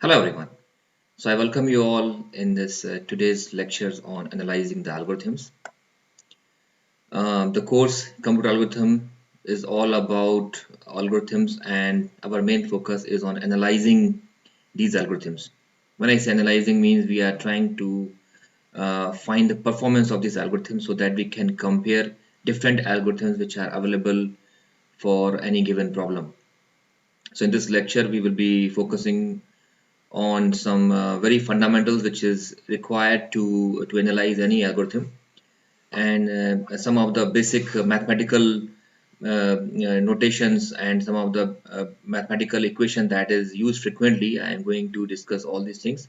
Hello everyone. So I welcome you all in this today's lectures on analyzing the algorithms. The course computer algorithm is all about algorithms and our main focus is on analyzing these algorithms. When I say analyzing means we are trying to find the performance of these algorithms so that we can compare different algorithms which are available for any given problem. So in this lecture we will be focusing on some very fundamentals which is required to analyze any algorithm and some of the basic mathematical notations and some of the mathematical equation that is used frequently. I am going to discuss all these things.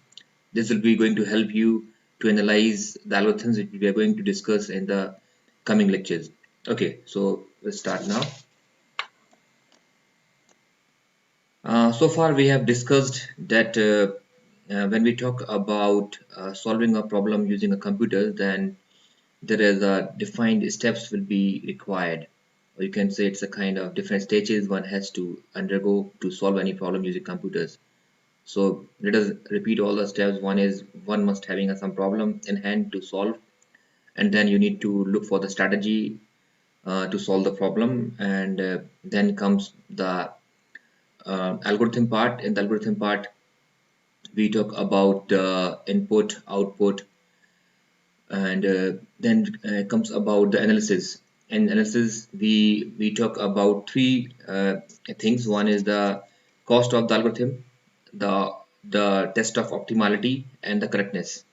This will be going to help you to analyze the algorithms which we are going to discuss in the coming lectures. Okay, so let's start now. So far we have discussed that when we talk about solving a problem using a computer, then there is a defined steps will be required, or you can say it's a kind of different stages one has to undergo to solve any problem using computers. So let us repeat all the steps. One is one must having some problem in hand to solve, and then you need to look for the strategy to solve the problem, and then comes the algorithm part. In the algorithm part we talk about the input output, and then comes about the analysis. In analysis we talk about three things. One is the cost of the algorithm, the test of optimality, and the correctness.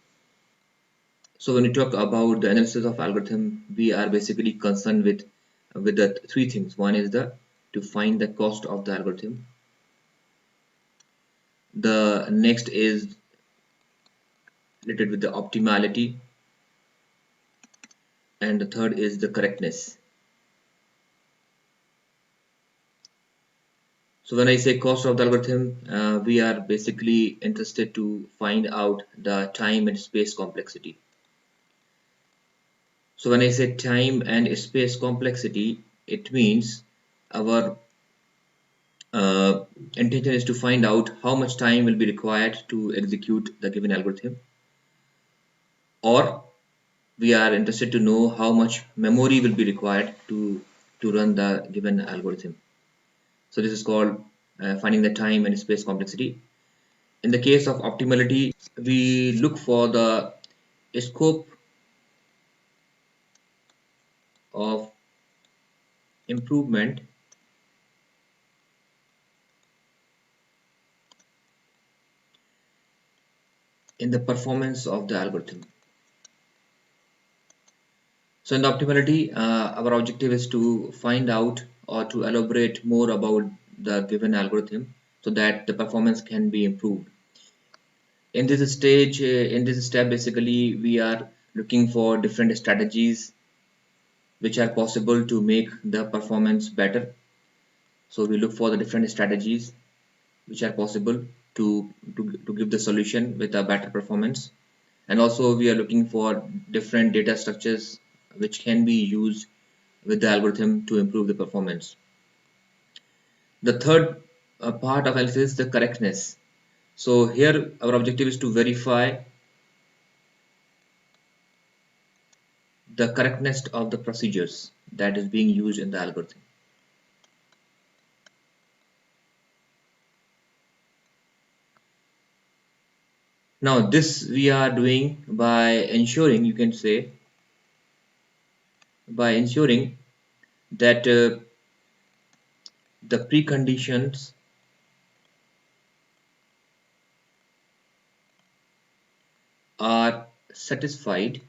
So when we talk about the analysis of algorithm, we are basically concerned with the three things. One is the to find the cost of the algorithm. The next is related with the optimality, and the third is the correctness. So when I say cost of the algorithm, we are basically interested to find out the time and space complexity. So when I say time and space complexity, it means our intention is to find out how much time will be required to execute the given algorithm, or we are interested to know how much memory will be required to run the given algorithm. So this is called finding the time and space complexity. In the case of optimality, we look for the scope of improvement in the performance of the algorithm. So in the optimality, our objective is to find out or to elaborate more about the given algorithm so that the performance can be improved. In this stage, in this step, basically we are looking for different strategies which are possible to make the performance better. So we look for the different strategies which are possible to give the solution with a better performance. And also we are looking for different data structures which can be used with the algorithm to improve the performance. The third part of analysis is the correctness. So here our objective is to verify the correctness of the procedures that is being used in the algorithm. Now this we are doing by ensuring, you can say, by ensuring that the preconditions are satisfied,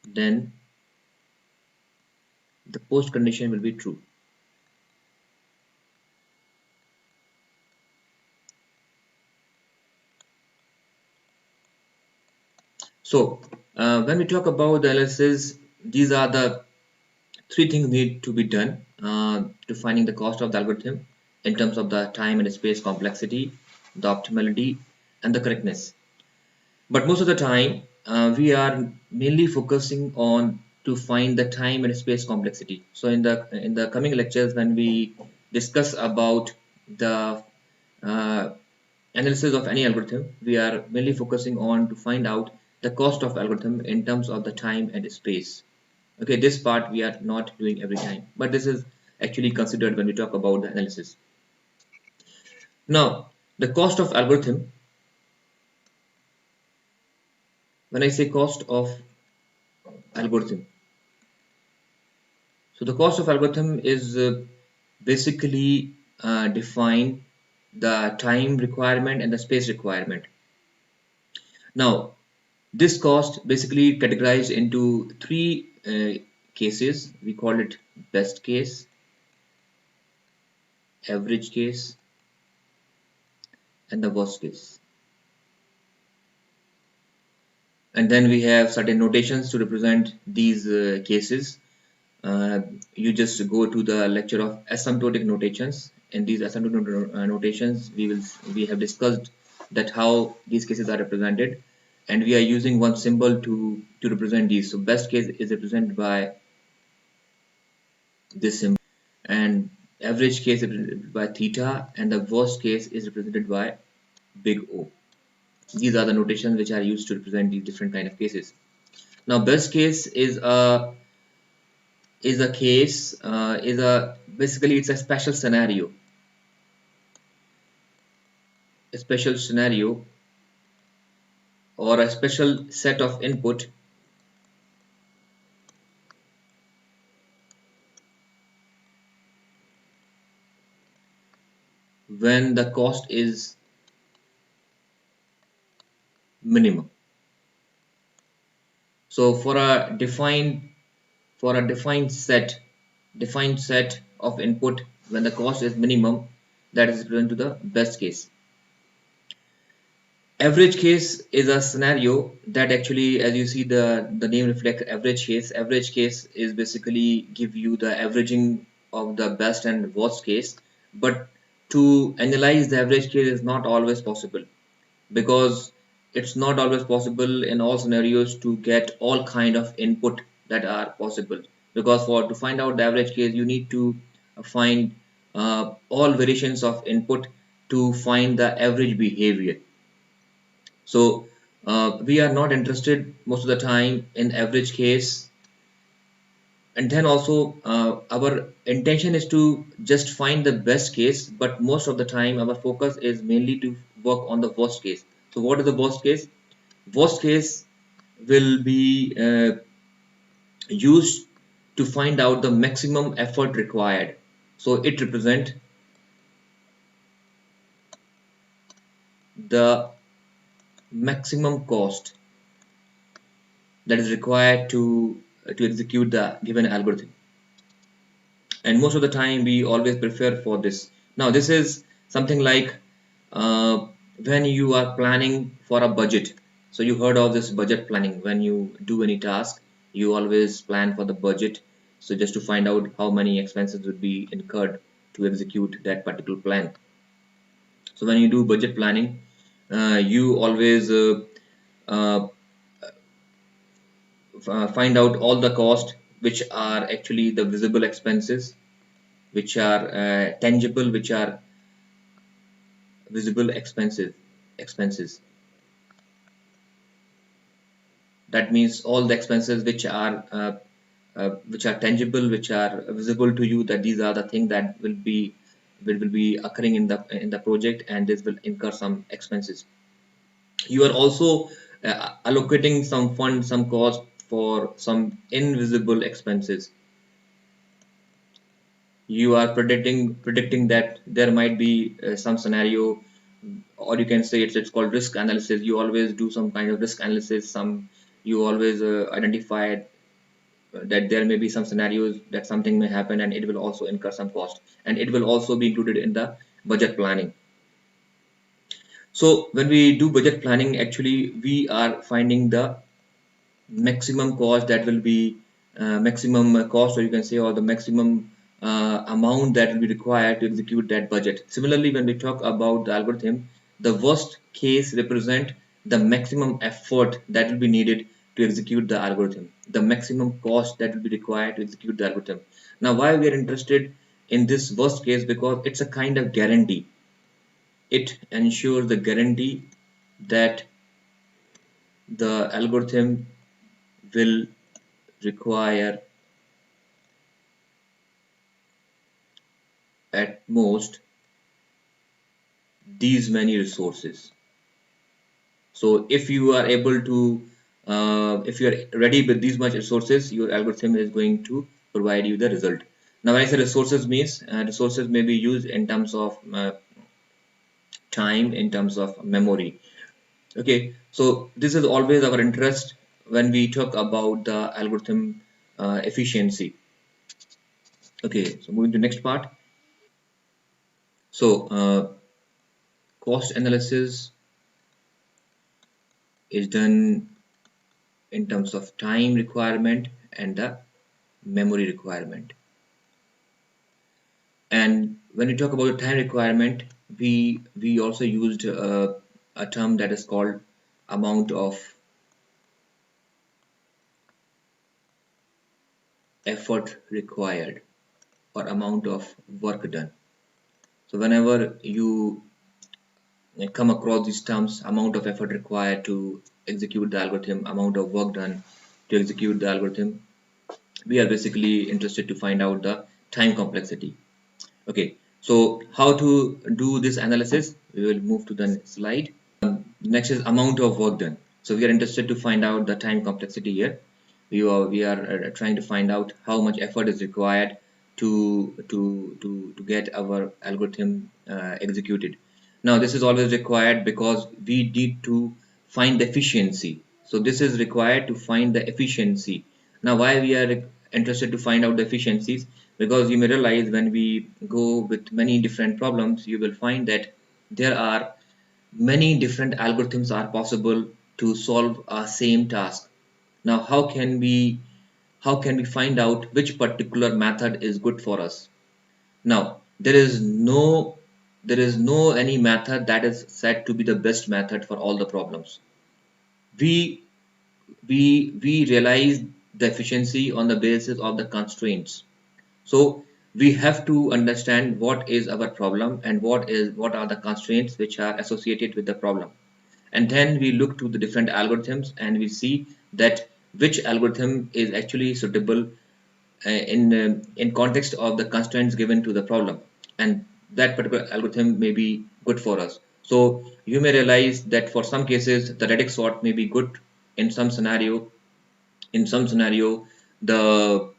then the post condition will be true. So when we talk about the analysis, these are the three things need to be done to finding the cost of the algorithm in terms of the time and space complexity, the optimality, and the correctness. But most of the time we are mainly focusing on to find the time and space complexity. So in the coming lectures, when we discuss about the uh, analysis of any algorithm, we are mainly focusing on to find out the cost of algorithm in terms of the time and space. Okay, this part we are not doing every time, but this is actually considered when we talk about the analysis. Now, the cost of algorithm, when I say cost of algorithm, so the cost of algorithm is basically define the time requirement and the space requirement. Now, this cost basically categorized into three cases. We call it best case, average case, and the worst case. And then we have certain notations to represent these cases. You just go to the lecture of asymptotic notations. In these asymptotic notations, we have discussed that how these cases are represented, and we are using one symbol to represent these. So best case is represented by this symbol, and average case is represented by theta, and the worst case is represented by big O. These are the notations which are used to represent these different kind of cases. Now, best case is a case is a basically it's a special scenario or a special set of input when the cost is minimum. So for a defined set of input when the cost is minimum, that is equivalent to the best case. Average case is a scenario that actually, as you see, the name reflects average case. Average case is basically give you the averaging of the best and worst case, but to analyze the average case is not always possible, because it's not always possible in all scenarios to get all kind of input that are possible, because for to find out the average case you need to find all variations of input to find the average behavior. So we are not interested most of the time in average case, and then also our intention is to just find the best case, but most of the time our focus is mainly to work on the worst case. So what is the worst case? Worst case will be used to find out the maximum effort required. So it represents the maximum cost that is required to execute the given algorithm, and most of the time we always prefer for this. Now this is something like when you are planning for a budget. So you heard of this budget planning. When you do any task, you always plan for the budget, so just to find out how many expenses would be incurred to execute that particular plan. So when you do budget planning, you always uh, find out all the costs which are actually the visible expenses, which are tangible, which are visible expenses. That means all the expenses which are tangible, which are visible to you, that these are the things that will be occurring in the project, and this will incur some expenses. You are also allocating some fund, some cost for some invisible expenses. You are predicting that there might be some scenario, or you can say it's called risk analysis. You always do some kind of risk analysis. You always identify that there may be some scenarios that something may happen, and it will also incur some cost, and it will also be included in the budget planning. So when we do budget planning, actually we are finding the maximum cost that will be maximum cost, or you can say, or the maximum amount that will be required to execute that budget. Similarly, when we talk about the algorithm, the worst case represent the maximum effort that will be needed to execute the algorithm. the maximum cost that will be required to execute the algorithm. Now, why we are interested in this worst case? Because it's a kind of guarantee. It ensures the guarantee that the algorithm will require at most these many resources. So if you are able to, if you are ready with these much resources, your algorithm is going to provide you the result. Now, when I say resources means, resources may be used in terms of time, in terms of memory. Okay, so this is always our interest when we talk about the algorithm efficiency. Okay, so moving to next part. So cost analysis is done in terms of time requirement and the memory requirement. And when we talk about the time requirement, we also used a term that is called amount of effort required or amount of work done. So whenever you come across these terms, amount of effort required to execute the algorithm, amount of work done to execute the algorithm, we are basically interested to find out the time complexity. Okay, so how to do this analysis? We will move to the next slide. Next is amount of work done. So we are interested to find out the time complexity here. We are trying to find out how much effort is required to get our algorithm executed. Now this is always required because we need to find the efficiency. So this is required to find the efficiency. Now why we are interested to find out the efficiencies? Because you may realize when we go with many different problems, you will find that there are many different algorithms are possible to solve a same task. Now how can we find out which particular method is good for us? Now there is no any method that is said to be the best method for all the problems. We we we realize the efficiency on the basis of the constraints. So we have to understand what is our problem and what are the constraints which are associated with the problem, and then we look to the different algorithms and we see that which algorithm is actually suitable in context of the constraints given to the problem, and that particular algorithm may be good for us. So you may realize that for some cases the radix sort may be good. In some scenario the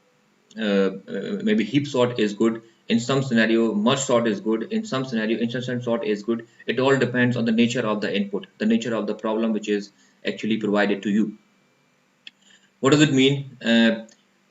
maybe heap sort is good. In some scenario merge sort is good. In some scenario instant sort is good. It all depends on the nature of the input, the nature of the problem which is actually provided to you. What does it mean?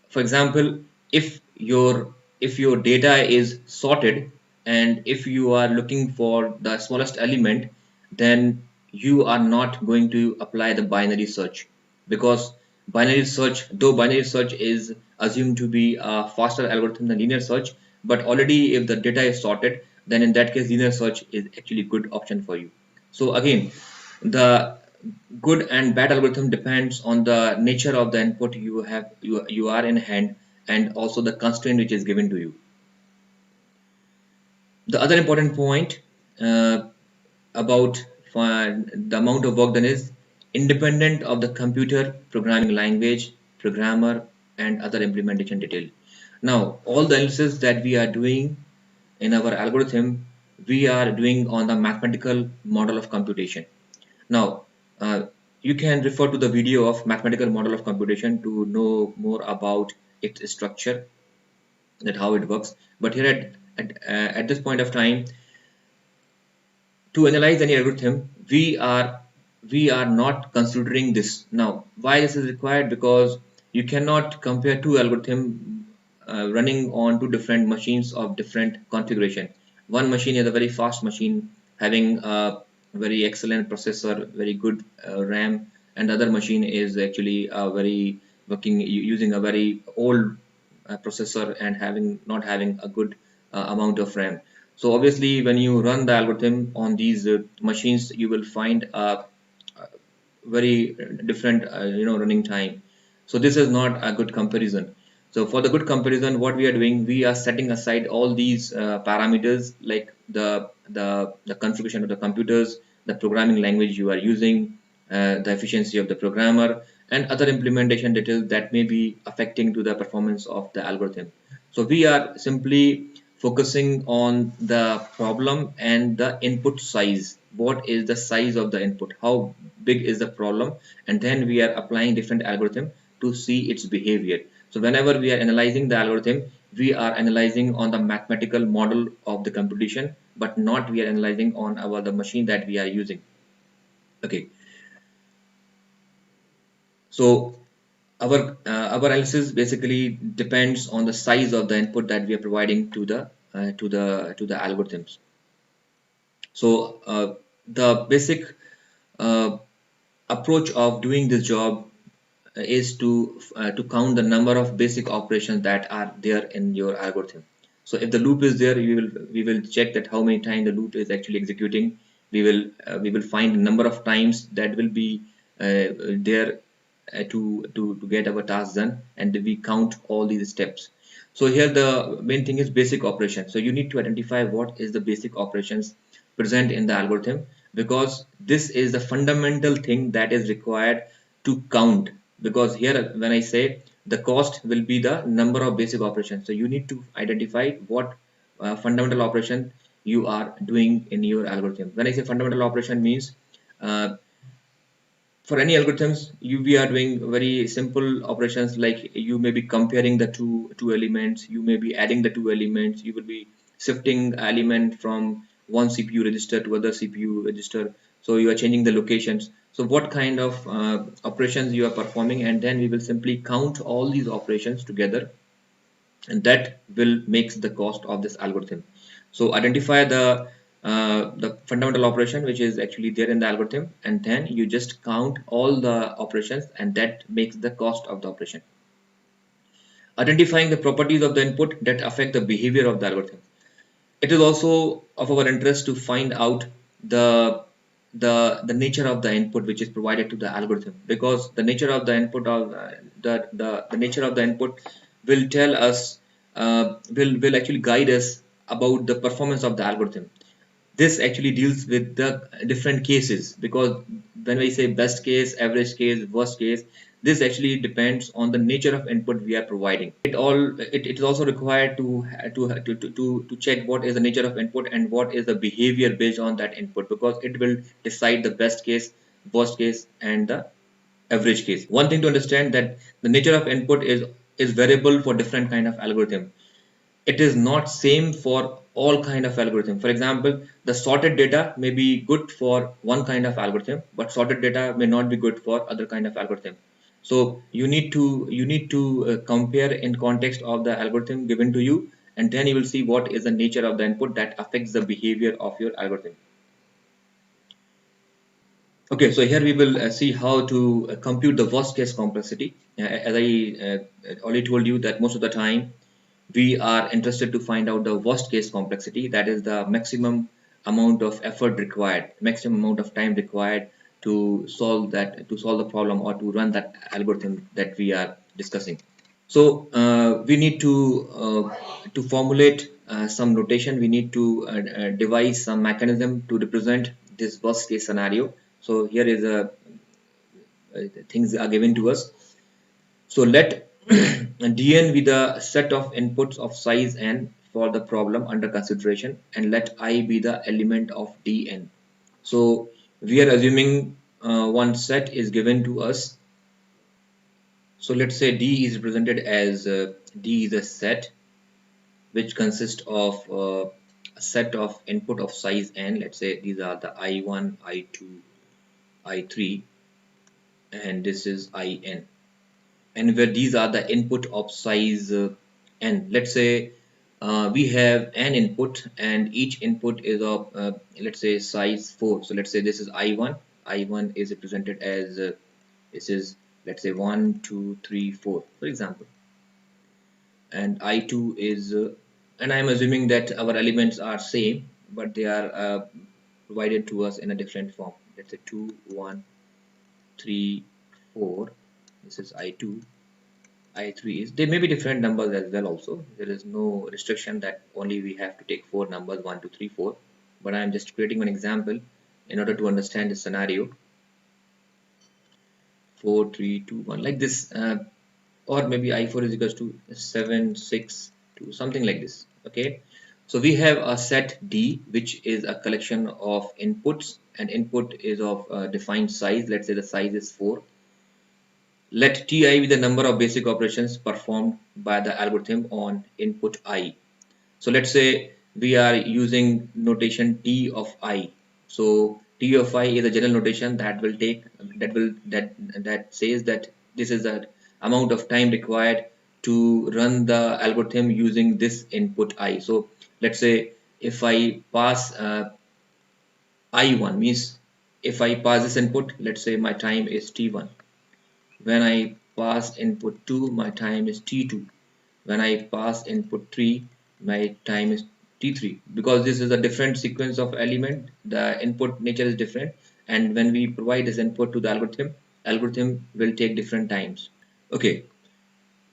For example, if your data is sorted and if you are looking for the smallest element, then you are not going to apply the binary search, because though binary search is assumed to be a faster algorithm than linear search, but already if the data is sorted, then in that case linear search is actually a good option for you. So again, the good and bad algorithm depends on the nature of the input you are in hand, and also the constraint which is given to you. The other important point about the amount of work done is independent of the computer programming language, programmer, and other implementation detail. Now all the analysis that we are doing in our algorithm, we are doing on the mathematical model of computation. Now, you can refer to the video of mathematical model of computation to know more about its structure, that how it works. But here at this point of time, to analyze any algorithm, we are not considering this. Now why this is required? Because you cannot compare two algorithms running on two different machines of different configuration. One machine is a very fast machine having a very excellent processor, very good RAM, and the other machine is actually a very working using a very old processor and not having a good amount of RAM. So obviously when you run the algorithm on these machines, you will find a very different running time. So this is not a good comparison. So for the good comparison, what we are doing, we are setting aside all these parameters like the configuration of the computers, the programming language you are using, the efficiency of the programmer, and other implementation details that may be affecting to the performance of the algorithm. So we are simply focusing on the problem and the input size. What is the size of the input? How big is the problem? And then we are applying different algorithm to see its behavior. So whenever we are analyzing the algorithm, we are analyzing on the mathematical model of the computation, but not we are analyzing on our the machine that we are using. Okay, so our analysis basically depends on the size of the input that we are providing to the algorithms. So the basic uh, approach of doing this job is to count the number of basic operations that are there in your algorithm. So if the loop is there, we will check that how many times the loop is actually executing. We will find the number of times that will be there to get our task done, and we count all these steps. So here the main thing is basic operation. So you need to identify what is the basic operations present in the algorithm, because this is the fundamental thing that is required to count. Because here when I say the cost will be the number of basic operations, so you need to identify what fundamental operation you are doing in your algorithm. When I say fundamental operation means uh, for any algorithms, we are doing very simple operations, like you may be comparing the two elements, you may be adding the two elements, you will be shifting element from one CPU register to other CPU register, so you are changing the locations. So what kind of operations you are performing, and then we will simply count all these operations together, and that will makes the cost of this algorithm. So identify the fundamental operation which is actually there in the algorithm, and then you just count all the operations, and that makes the cost of the operation. Identifying the properties of the input that affect the behavior of the algorithm. It is also of our interest to find out the the nature of the input which is provided to the algorithm, because the nature of the input of the nature of the input will tell us will actually guide us about the performance of the algorithm. This actually deals with the different cases, because when we say best case, average case, worst case, this actually depends on the nature of input we are providing. It is also required to check what is the nature of input and what is the behavior based on that input, because it will decide the best case, worst case, and the average case. One thing to understand, that the nature of input is variable for different kind of algorithm. It is not same for all kind of algorithm. For example, the sorted data may be good for one kind of algorithm, but sorted data may not be good for other kind of algorithm. So you need to compare in context of the algorithm given to you, and then you will see what is the nature of the input that affects the behavior of your algorithm. Okay, so here we will see how to compute the worst case complexity. As I already told you, that most of the time we are interested to find out the worst case complexity, that is the maximum amount of effort required, maximum amount of time required to solve the problem or to run that algorithm that we are discussing. So we need to formulate some notation. We need to devise some mechanism to represent this worst case scenario. So here is a things are given to us. So let dn be the set of inputs of size n for the problem under consideration, and let I be the element of dn. So we are assuming one set is given to us. So let's say D is represented as D is a set which consists of a set of input of size n. Let's say these are the I1, I2, I3, and this is In. And where these are the input of size n. Let's say we have n input, and each input is of let's say size 4. So let's say this is I1. I1 is represented as this is, let's say, 1, 2, 3, 4, for example. And I2 is and I'm assuming that our elements are same, but they are provided to us in a different form. Let's say 2, 1, 3, 4. This is I2. I3 is. There may be different numbers as well also. There is no restriction that only we have to take four numbers, 1, 2, 3, 4. But I am just creating an example in order to understand the scenario. 4, 3, 2, 1 like this. Or maybe I4 is equals to 7, 6, 2, something like this. Okay. So we have a set D, which is a collection of inputs, and input is of defined size. Let's say the size is 4. Let Ti be the number of basic operations performed by the algorithm on input I. So let's say we are using notation T of I. So T of I is a general notation that will take that says that this is the amount of time required to run the algorithm using this input I. So let's say if I pass I1 means if I pass this input, let's say my time is T1. When I pass input 2, my time is T2. When I pass input 3, my time is T3. Because this is a different sequence of element, the input nature is different, and when we provide this input to the algorithm will take different times. Okay,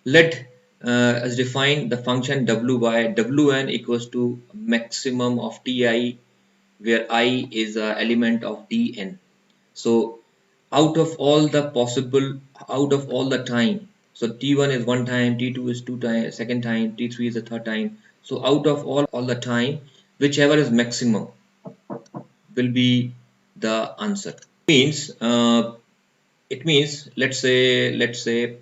let us define the function w by wn equals to maximum of ti, where I is an element of dn. So out of all the possible, out of all the time, so t1 is one time, t2 is two times, second time, t3 is the third time. So out of all the time, whichever is maximum will be the answer. It means let's say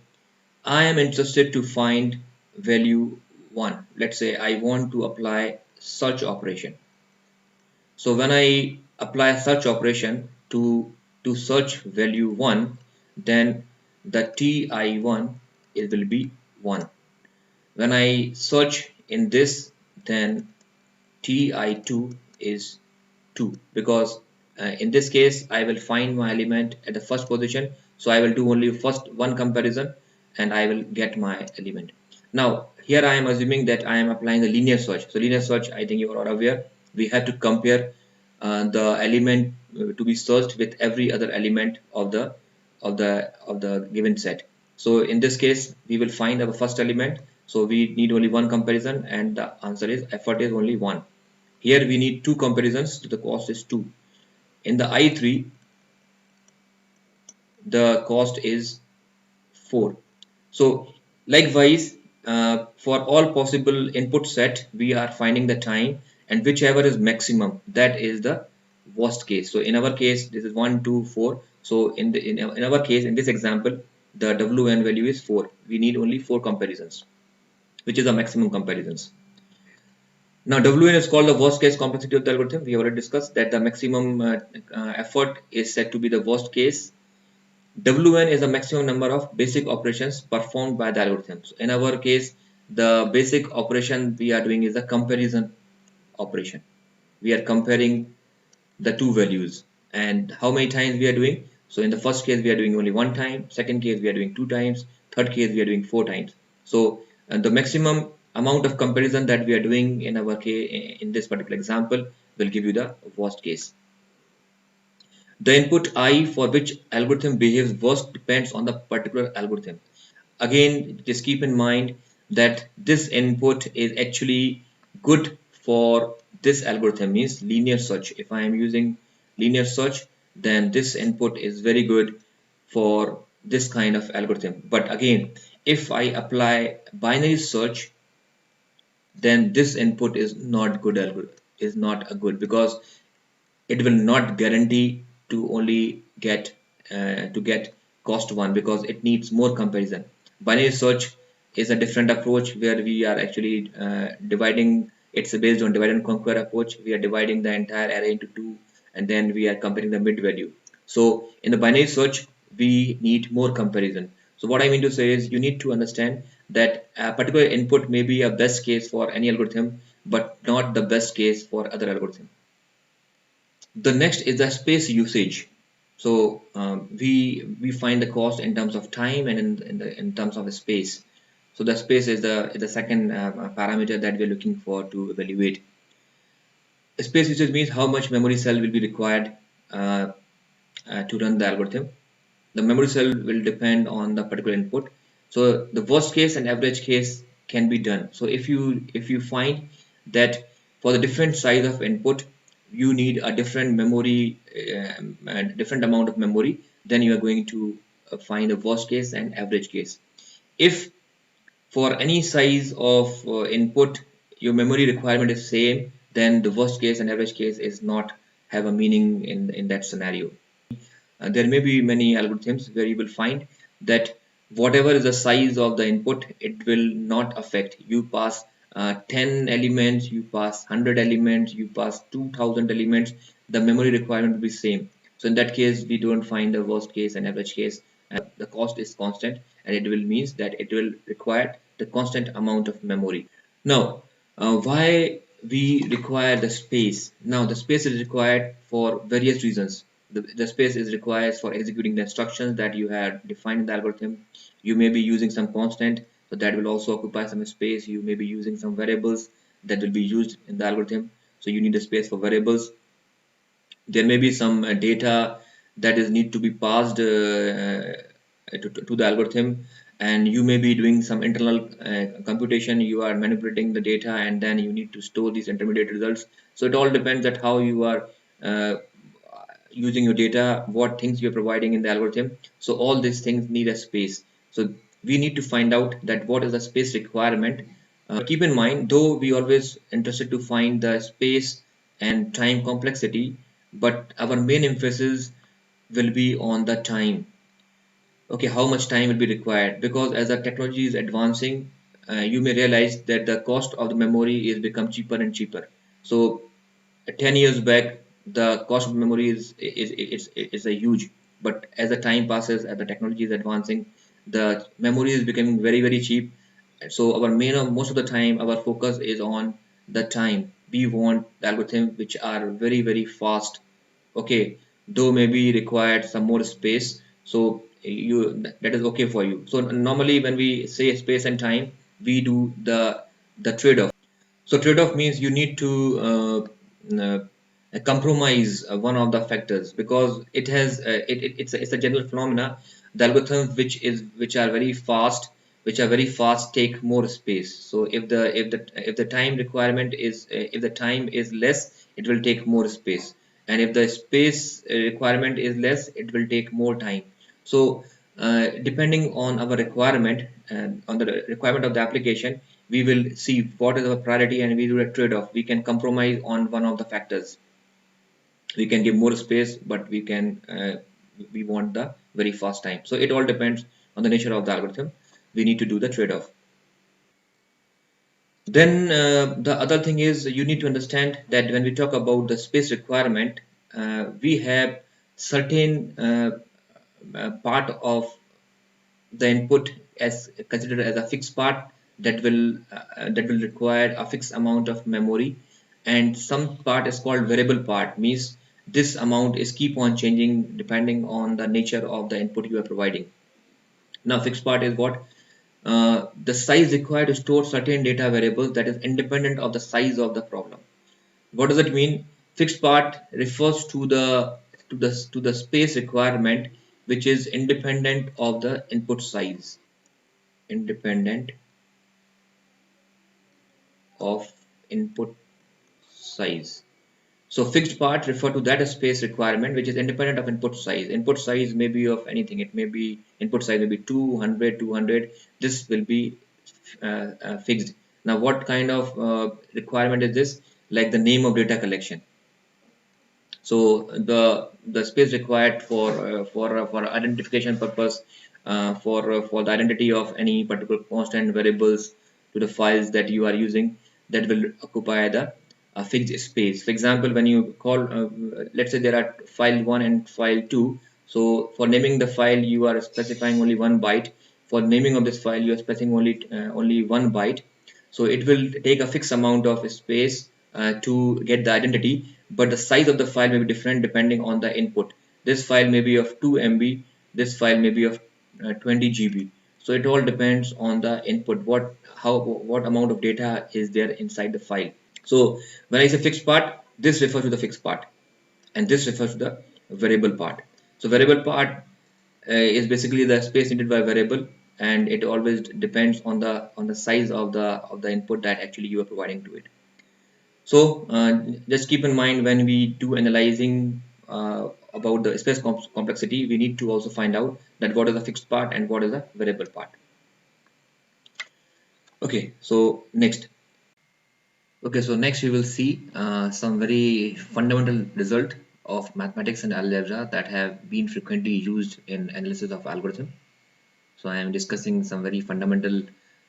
I am interested to find value 1. Let's say I want to apply search operation. So when I apply search operation to search value 1, then the ti1 it will be 1. When I search in this, then ti2 is 2, because in this case I will find my element at the first position, so I will do only first one comparison and I will get my element. Now here I am assuming that I am applying the linear search. So linear search, I think you are aware, we have to compare the element to be searched with every other element of the given set. So in this case we will find our first element, so we need only one comparison and the answer is effort is only 1. Here we need two comparisons, so the cost is 2. In the I3, the cost is 4. So likewise, for all possible input set, we are finding the time, and whichever is maximum, that is the worst case. So in our case, this is 1, 2, 4. So in our case, in this example, the wn value is 4. We need only 4 comparisons, which is the maximum comparisons. Now, WN is called the worst case complexity of the algorithm. We already discussed that the maximum effort is said to be the worst case. WN is the maximum number of basic operations performed by the algorithm. So in our case, the basic operation we are doing is the comparison operation. We are comparing the two values, and how many times we are doing. So in the first case we are doing only one time, second case we are doing two times, third case we are doing four times. So the maximum amount of comparison that we are doing in our case in this particular example will give you the worst case. The input I for which algorithm behaves worst depends on the particular algorithm. Again, just keep in mind that this input is actually good for this algorithm, means linear search. If I am using linear search, then this input is very good for this kind of algorithm. But again, if I apply binary search, then this input is not good algorithm, is not a good, because it will not guarantee to only get cost 1, because it needs more comparison. Binary search is a different approach where we are actually dividing. It's based on divide and conquer approach. We are dividing the entire array into 2, and then we are comparing the mid value. So in the binary search we need more comparison. So what I mean to say is, you need to understand that a particular input may be a best case for any algorithm, but not the best case for other algorithm. The next is the space usage. So we find the cost in terms of time and in terms of the space. So the space is the second parameter that we're looking for to evaluate. Space usage means how much memory cell will be required to run the algorithm. The memory cell will depend on the particular input. So the worst case and average case can be done. So if you find that for the different size of input you need a different memory, and different amount of memory, then you are going to find a worst case and average case. If for any size of input your memory requirement is same, then the worst case and average case is not have a meaning in that scenario. There may be many algorithms where you will find that whatever is the size of the input, it will not affect. You pass 10 elements, you pass 100 elements, you pass 2000 elements, the memory requirement will be same. So in that case, we don't find the worst case and average case. The cost is constant, and it will means that it will require the constant amount of memory. Now, why we require the space? Now, the space is required for various reasons. The space is required for executing the instructions that you have defined in the algorithm. You may be using some constant, so that will also occupy some space. You may be using some variables that will be used in the algorithm, so you need a space for variables. There may be some data that is need to be passed to the algorithm, and you may be doing some internal computation. You are manipulating the data, and then you need to store these intermediate results. So it all depends at how you are uh, using your data, what things you're providing in the algorithm. So all these things need a space. So we need to find out that what is the space requirement. Keep in mind, though we always interested to find the space and time complexity, but our main emphasis will be on the time. Okay, how much time will be required, because as the technology is advancing, you may realize that the cost of the memory is become cheaper and cheaper. So 10 years back the cost of memory is a huge, but as the time passes, as the technology is advancing, the memory is becoming very cheap. So our main most of the time our focus is on the time. We want the algorithm which are very fast. Okay, though maybe required some more space, so you that is okay for you. So normally when we say space and time, we do the trade-off. So trade-off means you need to compromise one of the factors, because it has it's a general phenomena. The algorithms which are very fast, take more space. So if the time requirement is if the time is less, it will take more space, and if the space requirement is less, it will take more time. So depending on our requirement and on the requirement of the application, we will see what is our priority, and we do a trade-off. We can compromise on one of the factors. We can give more space, but we want the very fast time. So it all depends on the nature of the algorithm. We need to do the trade-off. Then the other thing is, you need to understand that when we talk about the space requirement, we have certain part of the input as considered as a fixed part that will require a fixed amount of memory, and some part is called variable part, means this amount is keep on changing depending on the nature of the input you are providing. Now fixed part is what, the size required to store certain data variables that is independent of the size of the problem. What does it mean? Fixed part refers to the space requirement which is independent of the input size. Independent of input size. So fixed part refer to that space requirement which is independent of input size. Input size may be of anything. It may be input size may be 200. This will be fixed. Now what kind of requirement is this? Like the name of data collection. So the space required for identification purpose, for the identity of any particular constant variables to the files that you are using, that will occupy the fixed space. For example, when you call, let's say there are file 1 and file 2. So for naming the file you are specifying only 1 byte. For naming of this file you are specifying only 1 byte. So it will take a fixed amount of space to get the identity, but the size of the file may be different depending on the input. This file may be of 2 MB, this file may be of 20 GB. So it all depends on the input, what amount of data is there inside the file. So when I say fixed part, this refers to the fixed part, and this refers to the variable part. So variable part is basically the space needed by variable, and it always depends on the size of the input that actually you are providing to it. So just keep in mind, when we do analyzing about the space complexity, we need to also find out that what is the fixed part and what is the variable part. Okay, so next. Okay, so next we will see some very fundamental result of mathematics and algebra that have been frequently used in analysis of algorithm. So I am discussing some very fundamental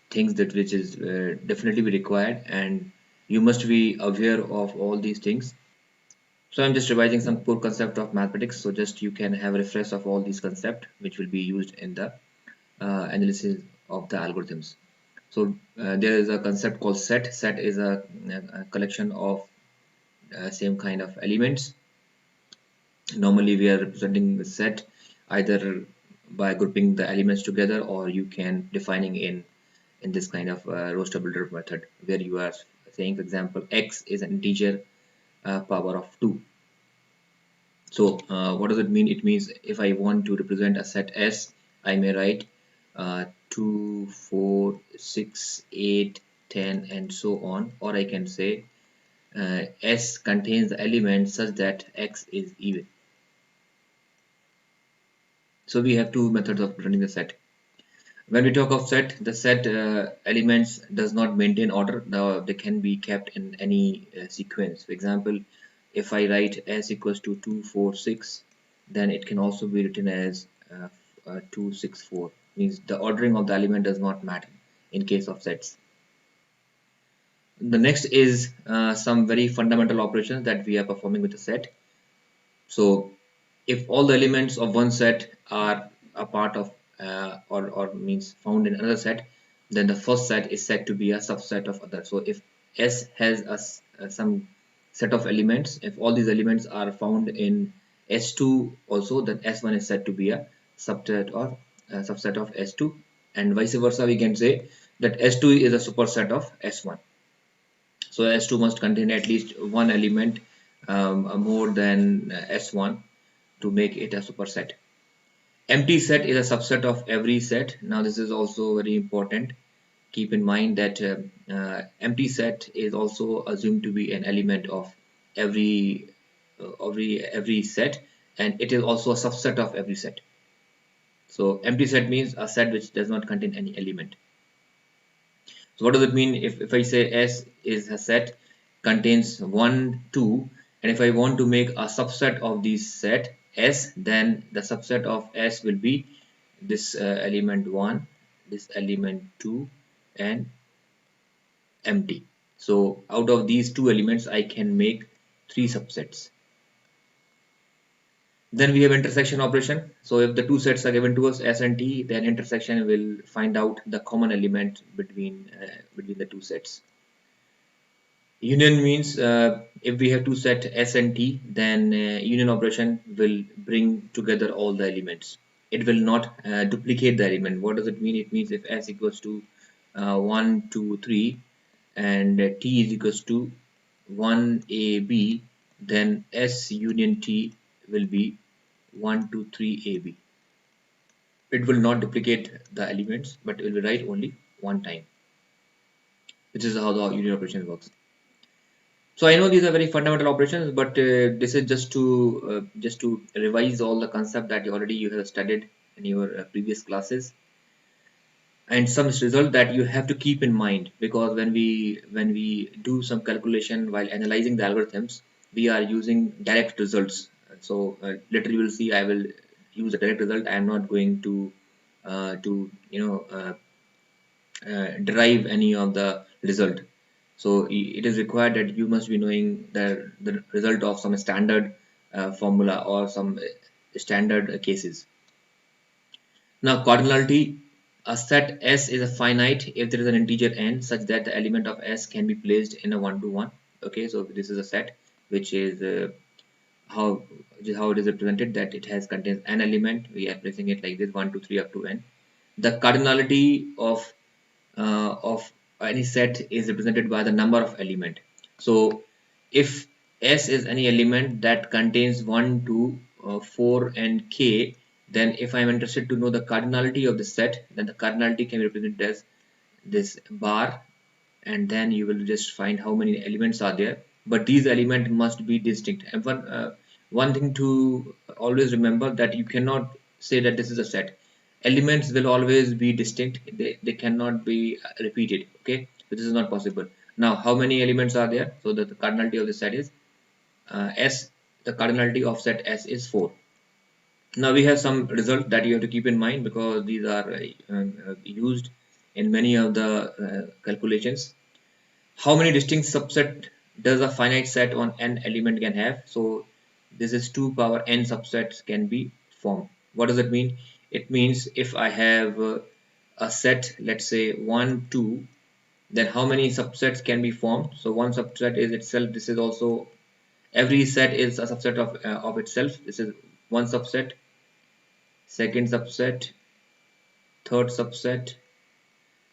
things that which is definitely be required, and you must be aware of all these things. So I'm just revising some core concept of mathematics, so just you can have a refresh of all these concepts which will be used in the analysis of the algorithms. So there is a concept called set. Set is a collection of same kind of elements. Normally we are representing the set either by grouping the elements together, or you can defining in this kind of row table method, where you are saying, for example, x is an integer power of 2. So what does it mean? It means if I want to represent a set S, I may write 2, 4, 6, 8, 10, and so on, or I can say S contains the elements such that X is even. So we have two methods of running the set. When we talk of set, the set elements does not maintain order. They can be kept in any sequence. For example, if I write s equals to 2, 4, 6, then it can also be written as 2, 6, 4. Means the ordering of the element does not matter in case of sets. The next is some very fundamental operations that we are performing with the set. So if all the elements of one set are a part of or means found in another set, then the first set is said to be a subset of other. So if S has some set of elements, if all these elements are found in S2 also, then S1 is said to be a subset or a subset of S2, and vice versa. We can say that S2 is a superset of S1. So S2 must contain at least one element more than S1 to make it a superset. Empty set is a subset of every set. Now this is also very important. Keep in mind that empty set is also assumed to be an element of every every set, and it is also a subset of every set. So empty set means a set which does not contain any element. So what does it mean? If I say S is a set contains 1, 2, and if I want to make a subset of this set S, then the subset of S will be this element 1, this element 2, and empty. So out of these two elements, I can make three subsets. Then we have intersection operation. So if the two sets are given to us S and T, then intersection will find out the common element between the two sets. Union means if we have two set S and T, then union operation will bring together all the elements. It will not duplicate the element. What does it mean? It means if S equals to 1, 2, 3, and T is equals to 1AB, then S union T will be 1, 2, 3 AB. It will not duplicate the elements, but it will write only one time, which is how the union operation works. So I know these are very fundamental operations, but this is just to revise all the concept that you have studied in your previous classes, and some result that you have to keep in mind, because when we do some calculation while analyzing the algorithms, we are using direct results. So later you will see I will use a direct result. I am not going to derive any of the result. So it is required that you must be knowing the result of some standard formula or some standard cases. Now cardinality, a set S is a finite if there is an integer n such that the element of S can be placed in a one-to-one. Okay, so this is a set which is how it is represented, that it has contains an element. We are placing it like this, 1, 2, 3 up to n. The cardinality of any set is represented by the number of element. So if S is any element that contains 1 2 4 and k, Then if I'm interested to know the cardinality of the set, then the cardinality can be represented as this bar, and then you will just find how many elements are there, but these elements must be distinct. And one thing to always remember, that you cannot say that this is a set. Elements will always be distinct, they cannot be repeated. Okay, so this is not possible. Now how many elements are there? So that the cardinality of the set is s, the cardinality of set s is 4. Now we have some results that you have to keep in mind, because these are used in many of the calculations. How many distinct subset does a finite set on n element can have? So this is 2 power n subsets can be formed. What does it mean? It means if I have a set, let's say 1 2, then how many subsets can be formed? So one subset is itself, this is also, every set is a subset of itself. This is one subset, second subset, third subset,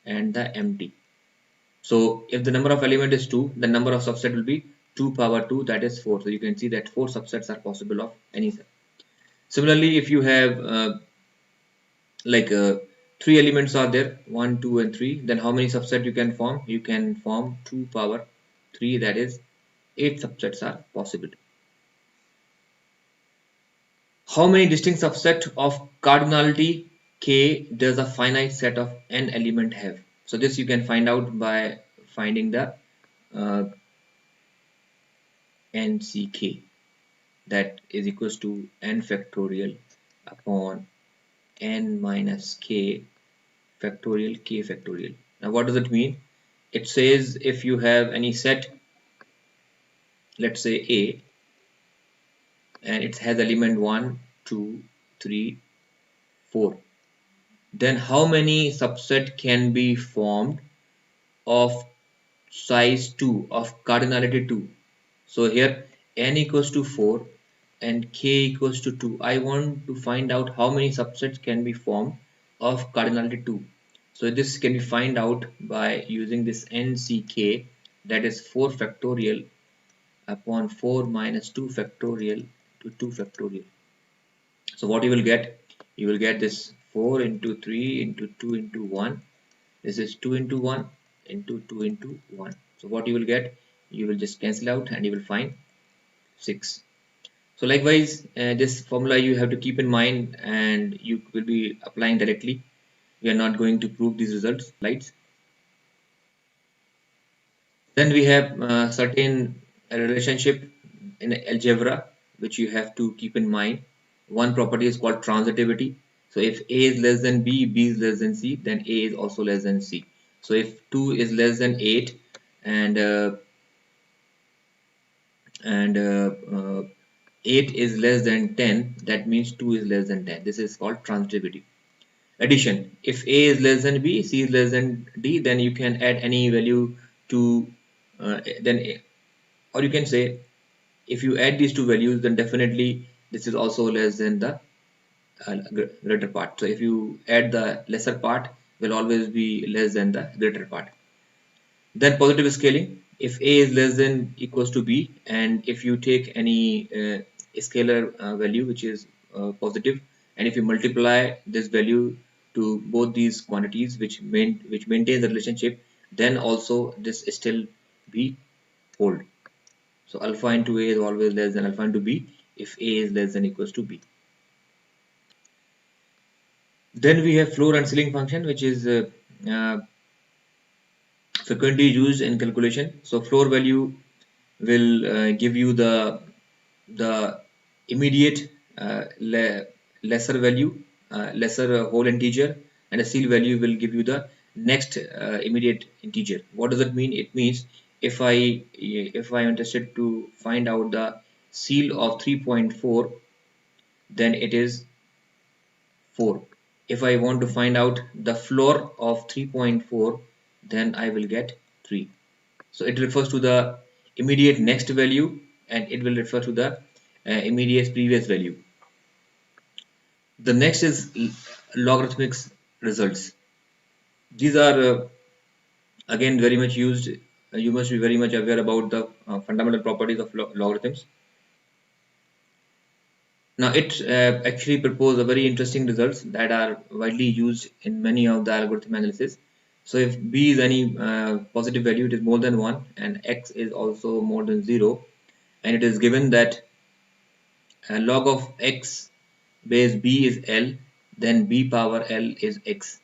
and the empty. So if the number of element is 2, the number of subset will be 2 power 2, that is 4. So you can see that 4 subsets are possible of any set. Similarly, if you have like 3 elements are there, 1 2 and 3, then how many subset you can form? You can form 2 power 3, that is 8 subsets are possible. How many distinct subset of cardinality k does a finite set of n element have? So this you can find out by finding the uh, nck, that is equals to n factorial upon n minus k factorial k factorial. Now what does it mean? It says if you have any set, let's say A, and it has element 1 2 3 4, then how many subset can be formed of size 2, of cardinality 2? So here n equals to 4 and k equals to 2. I want to find out how many subsets can be formed of cardinality 2. So this can be find out by using this nck, that is 4 factorial upon 4 minus 2 factorial to 2 factorial. So what you will get? You will get this 4 into 3 into 2 into 1. This is 2 into 1 into 2 into 1. So what you will get? You will just cancel out and you will find 6. So likewise, this formula you have to keep in mind and you will be applying directly. We are not going to prove these results slides. Then we have certain relationship in algebra which you have to keep in mind. One property is called transitivity. So if A is less than B, B is less than C, then A is also less than C. So if 2 is less than 8 and uh, and 8 is less than 10, that means 2 is less than 10. This is called transitivity. Addition: if A is less than B, C is less than D, then you can add any value to then A. Or you can say if you add these two values, then definitely this is also less than the greater part. So if you add the lesser part, will always be less than the greater part. Then positive scaling: if A is less than equals to B, and if you take any scalar value which is positive, and if you multiply this value to both these quantities which maintain the relationship, then also this still be hold. So alpha into A is always less than alpha into B if A is less than equals to B. Then we have floor and ceiling function, which is uh, frequently used in calculation. So floor value will give you the immediate lesser value, lesser whole integer, and a ceil value will give you the next immediate integer. What does it mean? It means if I am interested to find out the ceil of 3.4, then it is 4. If I want to find out the floor of 3.4, then I will get 3. So it refers to the immediate next value and it will refer to the immediate previous value. The next is logarithmic results. These are again very much used. You must be very much aware about the fundamental properties of logarithms. Now it actually proposed a very interesting results that are widely used in many of the algorithm analysis. So if b is any positive value, it is more than 1, and x is also more than 0, and it is given that log of x base b is L, then b power L is x.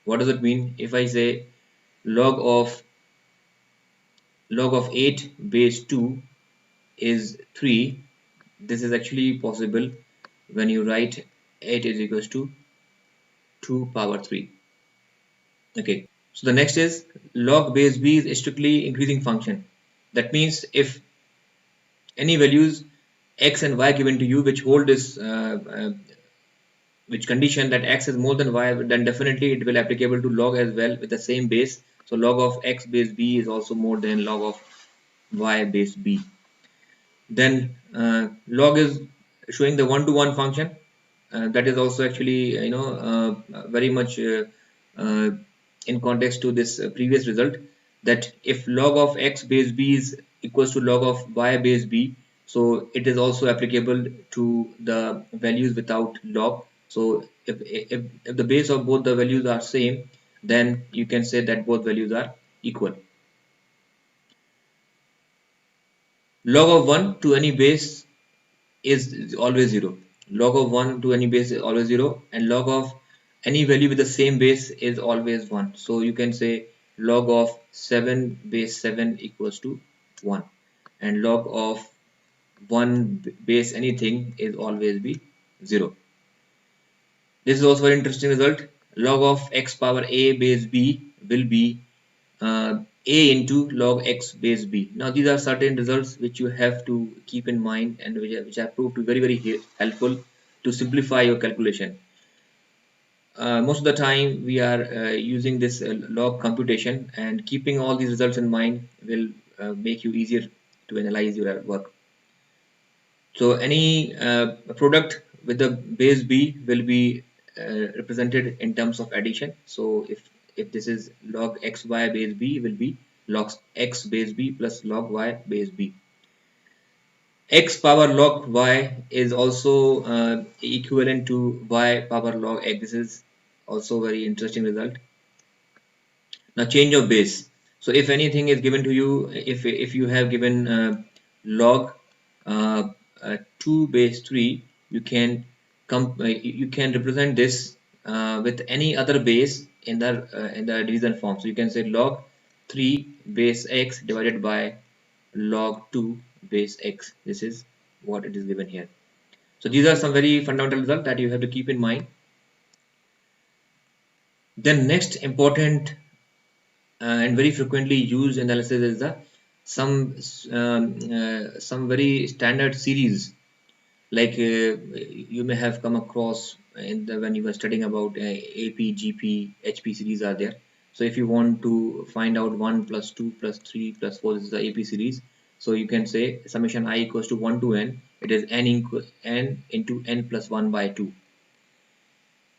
What does it mean? If I say log of 8 base 2 is 3, this is actually possible when you write 8 is equals to 2 power 3. Okay, so the next is log base b is a strictly increasing function. That means if any values x and y given to you which hold this which condition that x is more than y, then definitely it will applicable to log as well with the same base. So log of x base b is also more than log of y base b. Then log is showing the one-to-one function. That is also actually very much uh, in context to this previous result, that if log of x base b is equals to log of y base b, so it is also applicable to the values without log. So if the base of both the values are same, then you can say that both values are equal. Log of 1 to any base is always 0. Log of 1 to any base is always 0, and log of any value with the same base is always 1. So you can say log of 7 base 7 equals to 1, and log of 1 base anything is always be 0. This is also an interesting result. Log of x power a base b will be a into log x base b. Now these are certain results which you have to keep in mind, and which have proved to be very helpful to simplify your calculation. Most of the time we are using this log computation, and keeping all these results in mind will make you easier to analyze your work. So any product with the base b will be represented in terms of addition. So if this is log xy base b, will be log x base b plus log y base b. X power log y is also equivalent to y power log x. This is also very interesting result. Now change of base. So if anything is given to you, if you have given log uh, 2 base 3, you can you can represent this with any other base in the division form. So you can say log 3 base x divided by log 2 base x. This is what it is given here. So these are some very fundamental results that you have to keep in mind. Then next important and very frequently used analysis is the some very standard series, like you may have come across in the when you were studying about AP, GP, HP series are there. So if you want to find out 1 plus 2 plus 3 plus 4, this is the AP series. So you can say summation I equals to 1 to n, it is n into n plus 1 by 2.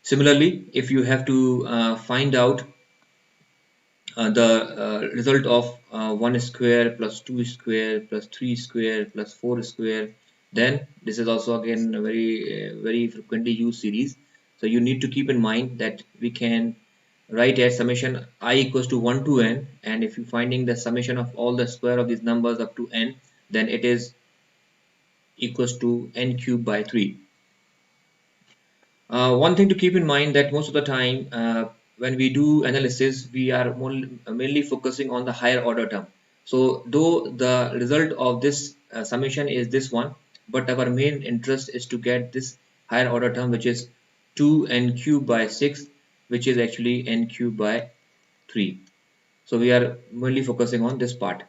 Similarly, if you have to find out the result of 1 square plus 2 square plus 3 square plus 4 square, then this is also again a very frequently used series. So you need to keep in mind that we can write as summation I equals to 1 to n, and if you're finding the summation of all the square of these numbers up to n, then it is equals to n cubed by 3. One thing to keep in mind that most of the time when we do analysis, we are mainly focusing on the higher order term. So though the result of this summation is this one, but our main interest is to get this higher order term, which is 2n cubed by 6, which is actually n cubed by 3. So we are mainly focusing on this part.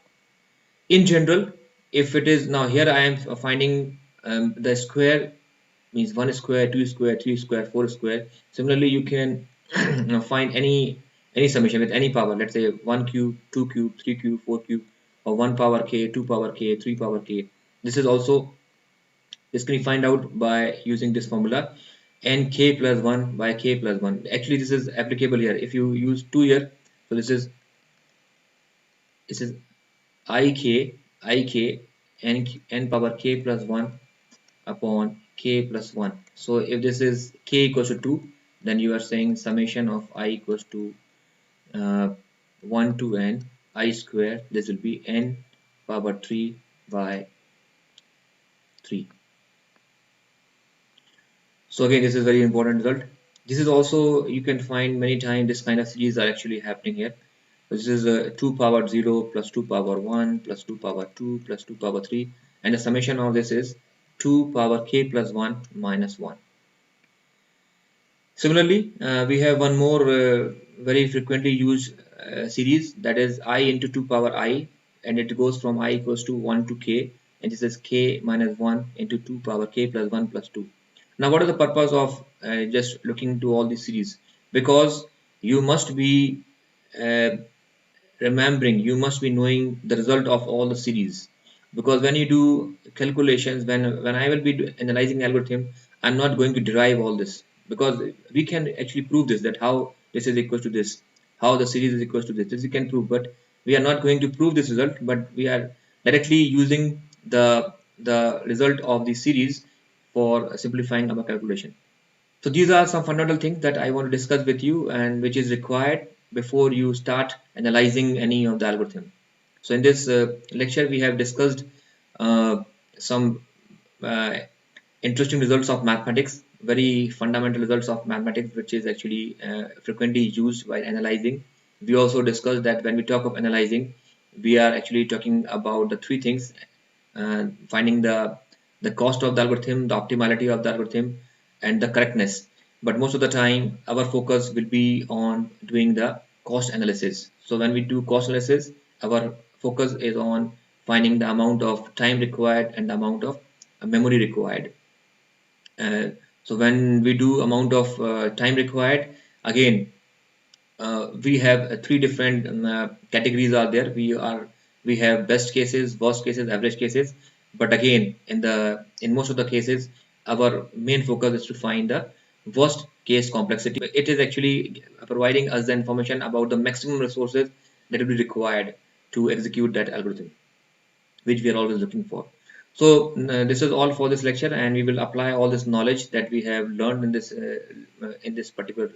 In general, if it is now here I am finding the square means 1 square, 2 square, 3 square, 4 square. Similarly, you can find any summation with any power. Let's say 1 cube, 2 cube, 3 cube, 4 cube, or 1 power k, 2 power k, 3 power k. This is also, this can be find out by using this formula, n k plus 1 by k plus 1. Actually, this is applicable here. If you use 2 here, so this is ik n power k plus 1 upon k plus 1. So if this is k equals to 2, then you are saying summation of I equals to uh, 1 to n I square. This will be n power 3 by 3. So again, this is very important result. This is also, you can find many times this kind of series are actually happening here. This is 2 power 0 plus 2 power 1 plus 2 power 2 plus 2 power 3, and the summation of this is 2 power k plus 1 minus 1. Similarly, we have one more very frequently used series, that is I into 2 power I, and it goes from I equals to 1 to k, and this is k minus 1 into 2 power k plus 1 plus 2. Now what is the purpose of just looking into all these series? Because you must be uh, remembering, you must be knowing the result of all the series, because when you do calculations, when I will be analyzing algorithm, I'm not going to derive all this, because we can actually prove this, that how this is equal to this, how the series is equal to this we can prove, but we are not going to prove this result, but we are directly using the result of the series for simplifying our calculation. So these are some fundamental things that I want to discuss with you, and which is required before you start analyzing any of the algorithm. So in this lecture, we have discussed some uh, interesting results of mathematics, very fundamental results of mathematics, which is actually frequently used while analyzing. We also discussed that when we talk of analyzing, we are actually talking about the three things: finding the cost of the algorithm, the optimality of the algorithm, and the correctness. But most of the time, our focus will be on doing the cost analysis. So when we do cost analysis, our focus is on finding the amount of time required and the amount of memory required. Uh, so when we do amount of time required, again, we have three different categories are there. We have best cases, worst cases, average cases. But again, in most of the cases, our main focus is to find the worst case complexity. It is actually providing us the information about the maximum resources that will be required to execute that algorithm, which we are always looking for. So this is all for this lecture, and we will apply all this knowledge that we have learned in this particular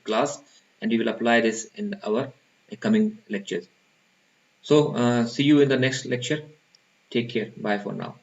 class, and we will apply this in our coming lectures. So see you in the next lecture. Take care. Bye for now.